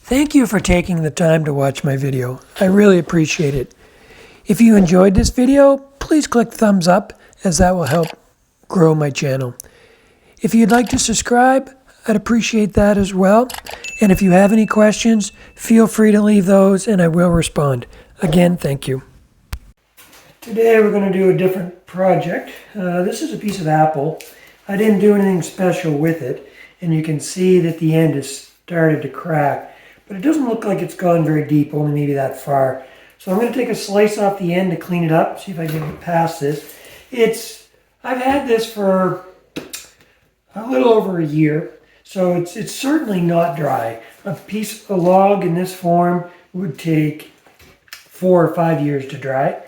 Thank you for taking the time to watch my video. I really appreciate it. If you enjoyed this video, please click thumbs up, as that will help grow my channel. If you'd like to subscribe, I'd appreciate that as well. And if you have any questions, feel free to leave those and I will respond. Again, thank you. Today we're going to do a different project. This is a piece of apple. I didn't do anything special with it, and you can see that the end has started to crack. But it doesn't look like it's gone very deep, only maybe that far. So I'm going to take a slice off the end to clean it up, see if I can get past this. I've had this for a little over a year, so it's certainly not dry. A log in this form would take 4 or 5 years to dry.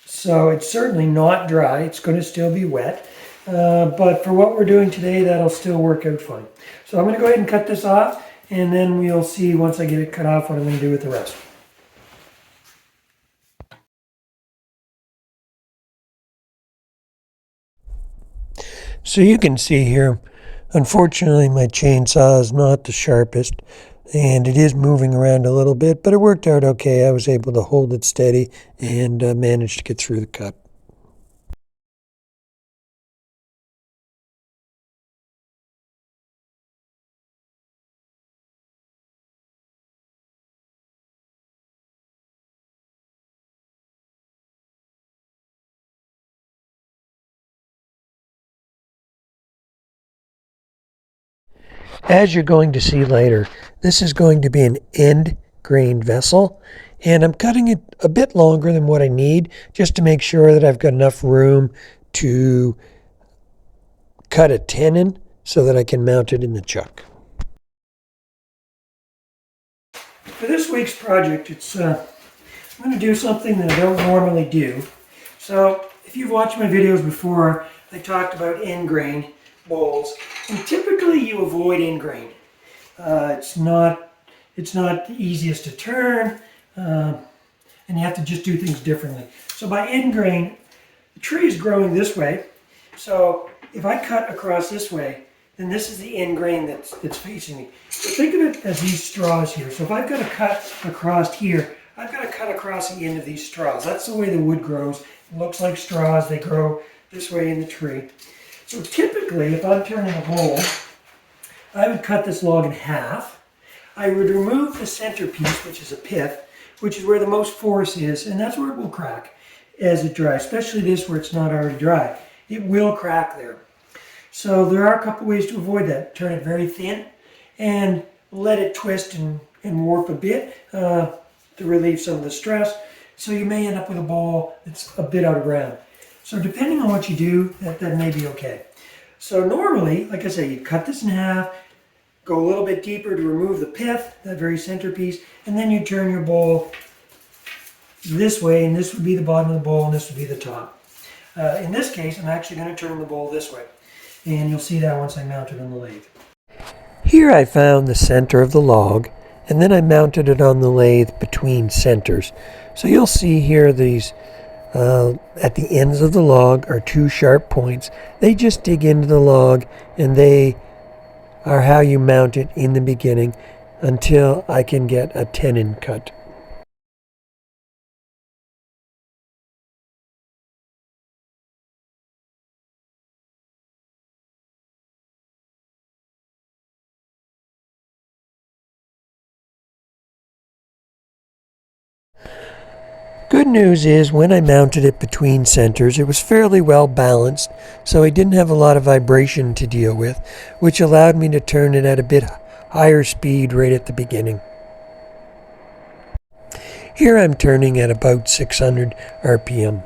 So it's certainly not dry. It's going to still be wet. But for what we're doing today, that'll still work out fine. So I'm going to go ahead and cut this off, and then we'll see once I get it cut off what I'm going to do with the rest. So you can see here, unfortunately my chainsaw is not the sharpest, and it is moving around a little bit, but it worked out okay. I was able to hold it steady and managed to get through the cut. As you're going to see later, this is going to be an end grain vessel, and I'm cutting it a bit longer than what I need just to make sure that I've got enough room to cut a tenon so that I can mount it in the chuck. For this week's project, I'm going to do something that I don't normally do. So if you've watched my videos before, I talked about end grain bowls, and typically you avoid end grain. It's not the easiest to turn, and you have to just do things differently. So by end grain, the tree is growing this way. So if I cut across this way, then this is the end grain that's facing me. So think of it as these straws here. So if I've got to cut across here, I've got to cut across the end of these straws. That's the way the wood grows. It looks like straws. They grow this way in the tree. So typically, if I'm turning a bowl, I would cut this log in half. I would remove the centerpiece, which is a pith, which is where the most force is, and that's where it will crack as it dries, especially this where it's not already dry. It will crack there. So there are a couple ways to avoid that. Turn it very thin and let it twist and warp a bit to relieve some of the stress. So you may end up with a bowl that's a bit out of round. So depending on what you do, that may be okay. So normally, like I say, you cut this in half, go a little bit deeper to remove the pith, that very centerpiece, and then you turn your bowl this way, and this would be the bottom of the bowl, and this would be the top. In this case, I'm actually going to turn the bowl this way, and you'll see that once I mount it on the lathe. Here I found the center of the log, and then I mounted it on the lathe between centers. So you'll see here these at the ends of the log are 2 sharp points. They just dig into the log, and they are how you mount it in the beginning until I can get a tenon cut. Good news is when I mounted it between centers, it was fairly well balanced, so I didn't have a lot of vibration to deal with, which allowed me to turn it at a bit higher speed right at the beginning. Here I'm turning at about 600 RPM.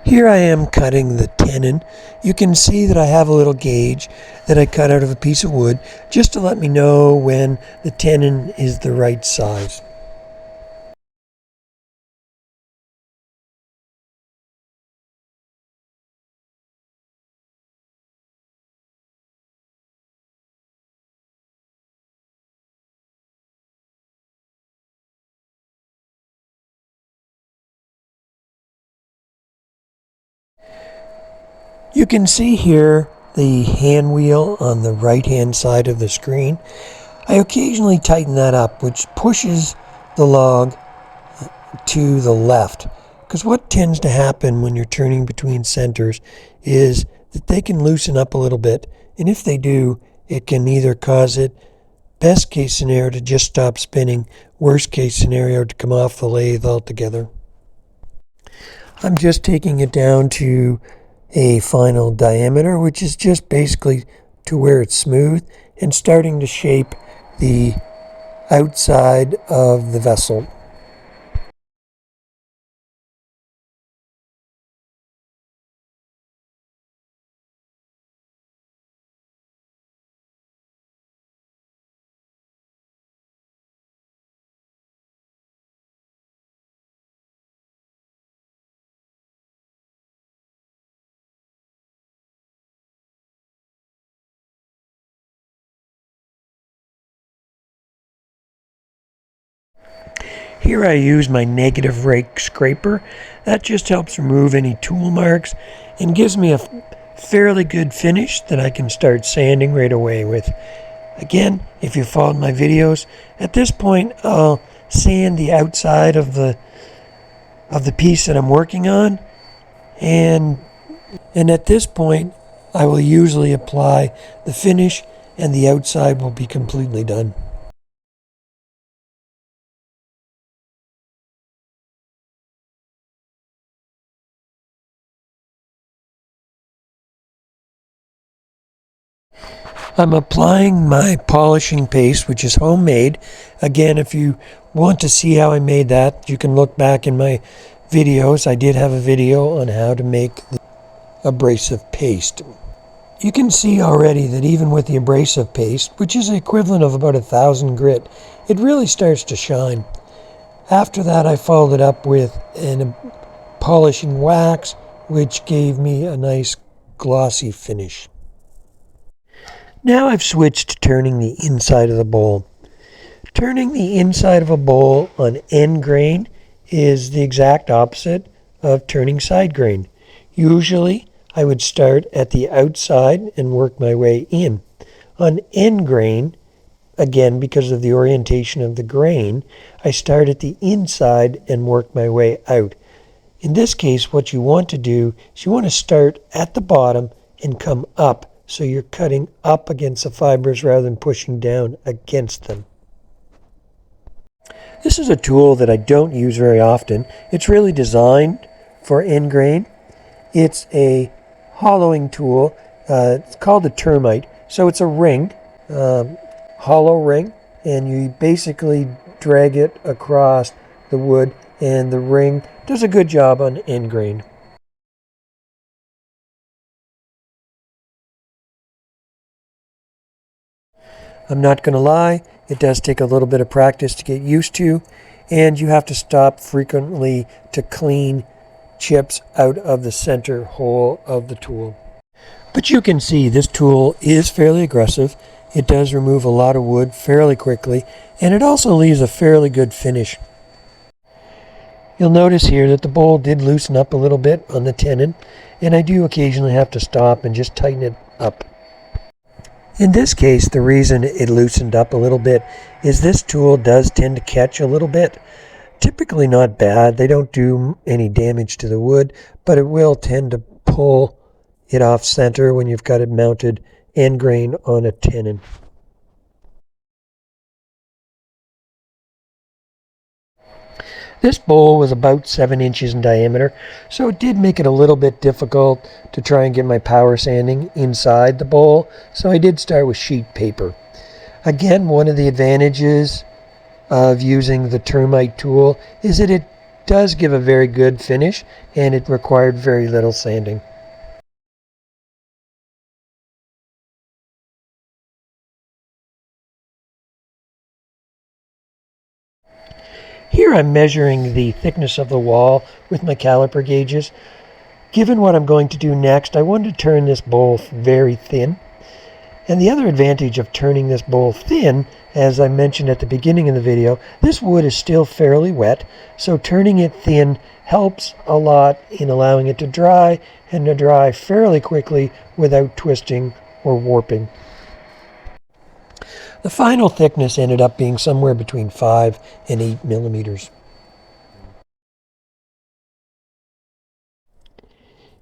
Here I am cutting the tenon. You can see that I have a little gauge that I cut out of a piece of wood just to let me know when the tenon is the right size. You can see here the hand wheel on the right hand side of the screen. I occasionally tighten that up, which pushes the log to the left. Because what tends to happen when you're turning between centers is that they can loosen up a little bit. And if they do, it can either cause it, best case scenario, to just stop spinning, worst case scenario, to come off the lathe altogether. I'm just taking it down to a final diameter, which is just basically to where it's smooth, and starting to shape the outside of the vessel. Here I use my negative rake scraper. That just helps remove any tool marks and gives me a fairly good finish that I can start sanding right away with. Again, if you followed my videos, at this point I'll sand the outside of the piece that I'm working on, and at this point I will usually apply the finish and the outside will be completely done. I'm applying my polishing paste, which is homemade. Again, if you want to see how I made that, you can look back in my videos. I did have a video on how to make the abrasive paste. You can see already that even with the abrasive paste, which is the equivalent of about 1,000 grit, it really starts to shine. After that, I followed it up with a polishing wax, which gave me a nice glossy finish. Now I've switched to turning the inside of the bowl. Turning the inside of a bowl on end grain is the exact opposite of turning side grain. Usually I would start at the outside and work my way in. On end grain, again because of the orientation of the grain, I start at the inside and work my way out. In this case, what you want to do is you want to start at the bottom and come up, so you're cutting up against the fibers rather than pushing down against them. This is a tool that I don't use very often. It's really designed for end grain. It's a hollowing tool. It's called a termite. So it's a ring, hollow ring, and you basically drag it across the wood, and the ring does a good job on end grain. I'm not going to lie, it does take a little bit of practice to get used to, and you have to stop frequently to clean chips out of the center hole of the tool. But you can see this tool is fairly aggressive. It does remove a lot of wood fairly quickly, and it also leaves a fairly good finish. You'll notice here that the bowl did loosen up a little bit on the tenon, and I do occasionally have to stop and just tighten it up. In this case, the reason it loosened up a little bit is this tool does tend to catch a little bit. Typically not bad. They don't do any damage to the wood, but it will tend to pull it off center when you've got it mounted end grain on a tenon. This bowl was about 7 inches in diameter, so it did make it a little bit difficult to try and get my power sanding inside the bowl, so I did start with sheet paper. Again, one of the advantages of using the termite tool is that it does give a very good finish, and it required very little sanding. Here I'm measuring the thickness of the wall with my caliper gauges. Given what I'm going to do next, I wanted to turn this bowl very thin. And the other advantage of turning this bowl thin, as I mentioned at the beginning of the video, this wood is still fairly wet, so turning it thin helps a lot in allowing it to dry, and to dry fairly quickly without twisting or warping. The final thickness ended up being somewhere between 5 and 8 millimeters.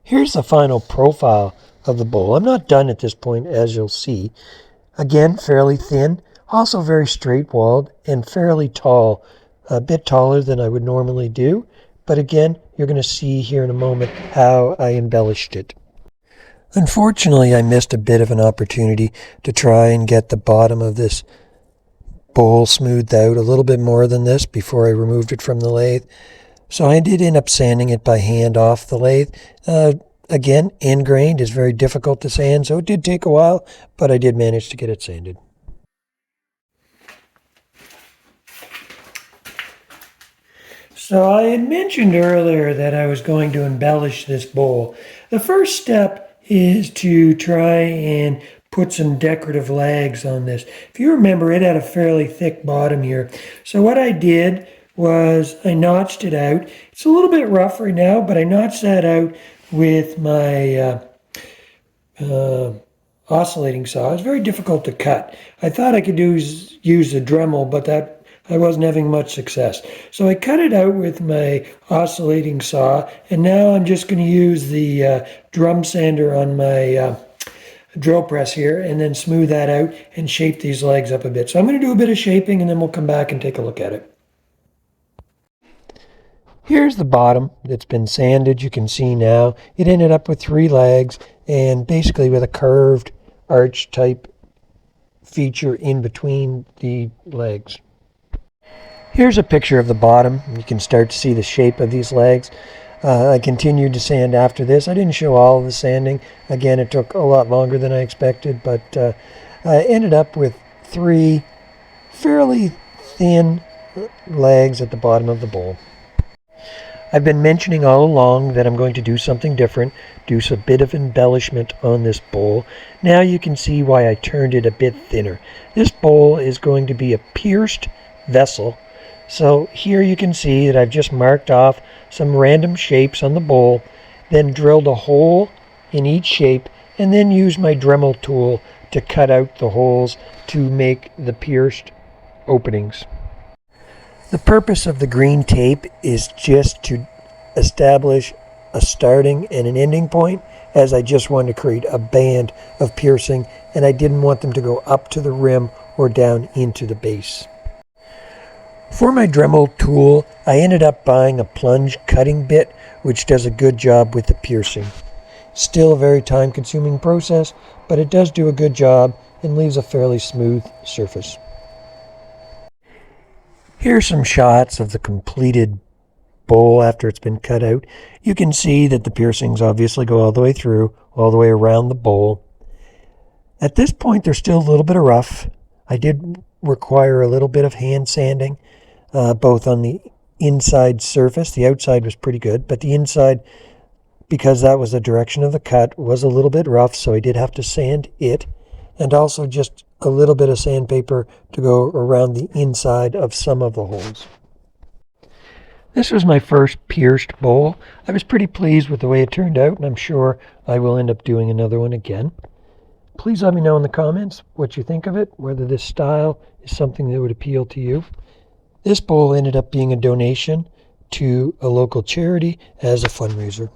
Here's the final profile of the bowl. I'm not done at this point, as you'll see. Again, fairly thin, also very straight-walled, and fairly tall, a bit taller than I would normally do. But again, you're going to see here in a moment how I embellished it. Unfortunately, I missed a bit of an opportunity to try and get the bottom of this bowl smoothed out a little bit more than this before I removed it from the lathe. So I did end up sanding it by hand off the lathe. Again, end-grained is very difficult to sand, so it did take a while, but I did manage to get it sanded. So I had mentioned earlier that I was going to embellish this bowl. The first step is to try and put some decorative legs on this. If you remember, it had a fairly thick bottom here. So what I did was I notched it out. It's a little bit rough right now, but I notched that out with my oscillating saw. It's very difficult to cut. I thought I could use a Dremel, but that I wasn't having much success. So I cut it out with my oscillating saw, and now I'm just going to use the drum sander on my drill press here and then smooth that out and shape these legs up a bit. So I'm going to do a bit of shaping, and then we'll come back and take a look at it. Here's the bottom that's been sanded. You can see now it ended up with 3 legs and basically with a curved arch type feature in between the legs. Here's a picture of the bottom. You can start to see the shape of these legs. I continued to sand after this. I didn't show all of the sanding. Again, it took a lot longer than I expected, but I ended up with 3 fairly thin legs at the bottom of the bowl. I've been mentioning all along that I'm going to do something different, do a bit of embellishment on this bowl. Now you can see why I turned it a bit thinner. This bowl is going to be a pierced vessel. So here you can see that I've just marked off some random shapes on the bowl, then drilled a hole in each shape, and then used my Dremel tool to cut out the holes to make the pierced openings. The purpose of the green tape is just to establish a starting and an ending point, as I just wanted to create a band of piercing, and I didn't want them to go up to the rim or down into the base. For my Dremel tool, I ended up buying a plunge cutting bit, which does a good job with the piercing. Still a very time-consuming process, but it does do a good job and leaves a fairly smooth surface. Here are some shots of the completed bowl after it's been cut out. You can see that the piercings obviously go all the way through, all the way around the bowl. At this point, there's still a little bit of rough. I did require a little bit of hand sanding, both on the inside surface. The outside was pretty good, but the inside, because that was the direction of the cut, was a little bit rough, so I did have to sand it, and also just a little bit of sandpaper to go around the inside of some of the holes. This was my first pierced bowl. I was pretty pleased with the way it turned out, and I'm sure I will end up doing another one again. Please let me know in the comments what you think of it, whether this style is something that would appeal to you. This bowl ended up being a donation to a local charity as a fundraiser.